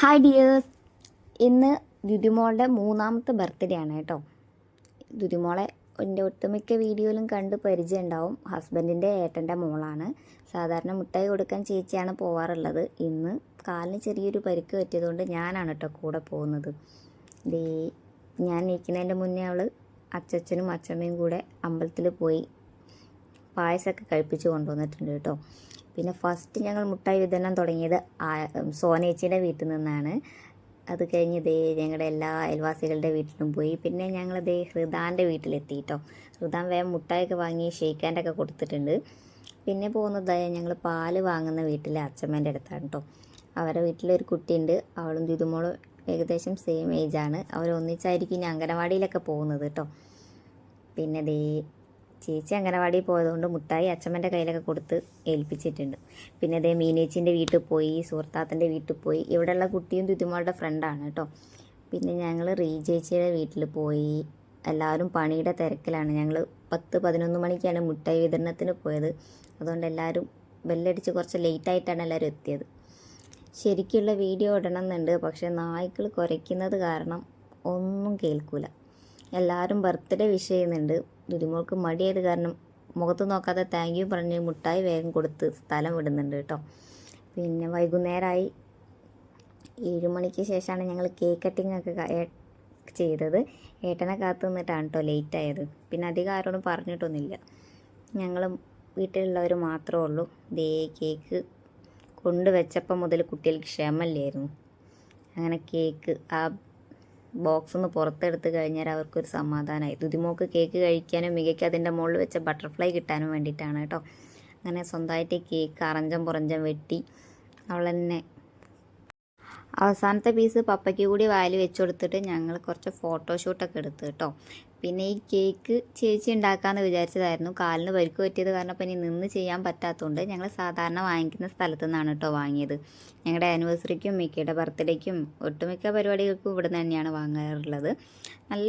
Hi dears, ഇന്ന് ദുതിമോളുടെ മൂന്നാമത്തെ birthday ആണ് കേട്ടോ. ദുതിമോളെ എൻ്റെ ഒട്ടുമിക്ക വീഡിയോയിലും കണ്ട് പരിചയം ഉണ്ടാവും. ഹസ്ബൻഡിൻ്റെ ഏട്ടൻ്റെ മോളാണ്. സാധാരണ മിഠായി കൊടുക്കാൻ ചേച്ചിയാണ് പോവാറുള്ളത്. ഇന്ന് കാലിന് ചെറിയൊരു പരിക്ക് പറ്റിയതുകൊണ്ട് ഞാനാണ് കേട്ടോ കൂടെ പോകുന്നത്. ഞാൻ നിൽക്കുന്നതിൻ്റെ മുന്നേ അവൾ അച്ചച്ചനും അച്ചമ്മയും കൂടെ അമ്പലത്തിൽ പോയി പായസമൊക്കെ കഴിപ്പിച്ച് കൊണ്ടുവന്നിട്ടുണ്ട് കേട്ടോ. പിന്നെ ഫസ്റ്റ് ഞങ്ങൾ മുട്ടായി വിതരണം തുടങ്ങിയത് സോനേച്ചിയുടെ വീട്ടിൽ നിന്നാണ്. അത് കഴിഞ്ഞ് ഞങ്ങളുടെ എല്ലാ അയൽവാസികളുടെ വീട്ടിലും പോയി. പിന്നെ ഞങ്ങൾ ഹൃദാൻ്റെ വീട്ടിലെത്തി കേട്ടോ. ഹൃദാൻ വേഗം മുട്ടായൊക്കെ വാങ്ങി ഷെയ്ക്കാൻ്റെ ഒക്കെ കൊടുത്തിട്ടുണ്ട്. പിന്നെ പോകുന്നത് ഞങ്ങൾ പാല് വാങ്ങുന്ന വീട്ടിലെ അച്ചമ്മേൻ്റെ അടുത്താണ് കേട്ടോ. അവരുടെ വീട്ടിലൊരു കുട്ടിയുണ്ട്. അവളും ദുതുമോളും ഏകദേശം സെയിം ഏജാണ്. അവരൊന്നിച്ചായിരിക്കും ഇനി അംഗനവാടിയിലൊക്കെ പോകുന്നത് കേട്ടോ. പിന്നെ ചേച്ചി അംഗനവാടിയിൽ പോയതുകൊണ്ട് മുട്ടായി അച്ചമ്മൻ്റെ കയ്യിലൊക്കെ കൊടുത്ത് ഏൽപ്പിച്ചിട്ടുണ്ട്. പിന്നെ മീനേച്ചിൻ്റെ വീട്ടിൽ പോയി, സുഹൃത്താത്തൻ്റെ വീട്ടിൽ പോയി. ഇവിടെയുള്ള കുട്ടിയും ദുതിമോളുടെ ഫ്രണ്ടാണ് കേട്ടോ. പിന്നെ ഞങ്ങൾ ചേച്ചിയുടെ വീട്ടിൽ പോയി. എല്ലാവരും പണിയുടെ തിരക്കിലാണ്. ഞങ്ങൾ 10-11 മണിക്കാണ് മുട്ടായി വിതരണത്തിന് പോയത്. അതുകൊണ്ട് എല്ലാവരും ബെല്ലടിച്ച് കുറച്ച് ലേറ്റായിട്ടാണ് എല്ലാവരും എത്തിയത്. ശരിക്കുള്ള വീഡിയോ ഇടണമെന്നുണ്ട്, പക്ഷേ നായ്ക്കൾ കുരയ്ക്കുന്നത് കാരണം ഒന്നും കേൾക്കൂല. എല്ലാവരും ബർത്ത്ഡേ വിഷ് ചെയ്യുന്നുണ്ട്. ദുതിമോൾക്ക് മടിയായത് കാരണം മുഖത്ത് നോക്കാതെ താങ്ക് യു പറഞ്ഞ് മുട്ടായി വേഗം കൊടുത്ത് സ്ഥലം വിടുന്നുണ്ട് കേട്ടോ. പിന്നെ വൈകുന്നേരമായി 7 മണിക്ക് ശേഷമാണ് ഞങ്ങൾ കേക്ക് കട്ടിങ് ഒക്കെ ചെയ്തത്. ഏട്ടനെ കാത്തു നിന്നിട്ടാണ് കേട്ടോ ലേറ്റായത്. പിന്നെ അധികം ആരോടും പറഞ്ഞിട്ടൊന്നുമില്ല. ഞങ്ങൾ വീട്ടിലുള്ളവർ മാത്രമേ ഉള്ളൂ. കേക്ക് കൊണ്ടുവച്ചപ്പം മുതൽ കുട്ടികൾക്ക് ക്ഷമല്ലായിരുന്നു. അങ്ങനെ കേക്ക് ബോക്സ് ഒന്ന് പുറത്തെടുത്ത് കഴിഞ്ഞാൽ അവർക്കൊരു സമാധാനമായി. ദുതിമോക്ക് കേക്ക് കഴിക്കാനും മികയ്ക്ക് അതിൻ്റെ മുകളിൽ വെച്ച ബട്ടർഫ്ലൈ കിട്ടാനും വേണ്ടിയിട്ടാണ് കേട്ടോ. അങ്ങനെ സ്വന്തമായിട്ട് കേക്ക് അറഞ്ചം പുറഞ്ചം വെട്ടി അവൾ തന്നെ അവസാനത്തെ പീസ് പപ്പയ്ക്ക് കൂടി വായിൽ വെച്ച് കൊടുത്തിട്ട് ഞങ്ങൾ കുറച്ച് ഫോട്ടോഷൂട്ടൊക്കെ എടുത്തു കേട്ടോ. പിന്നെ ഈ കേക്ക് ചേച്ചി ഉണ്ടാക്കാമെന്ന് വിചാരിച്ചതായിരുന്നു. കാലിന് പരിക്ക് പറ്റിയത് കാരണം അപ്പം ഇനി നിന്ന് ചെയ്യാൻ പറ്റാത്തതുകൊണ്ട് ഞങ്ങൾ സാധാരണ വാങ്ങിക്കുന്ന സ്ഥലത്തു നിന്നാണ് കേട്ടോ വാങ്ങിയത്. ഞങ്ങളുടെ ആനിവേഴ്സറിക്കും മിക്കയുടെ ബർത്ത്ഡേക്കും ഒട്ടുമിക്ക പരിപാടികൾക്കും ഇവിടെ നിന്ന് തന്നെയാണ് വാങ്ങാറുള്ളത്. നല്ല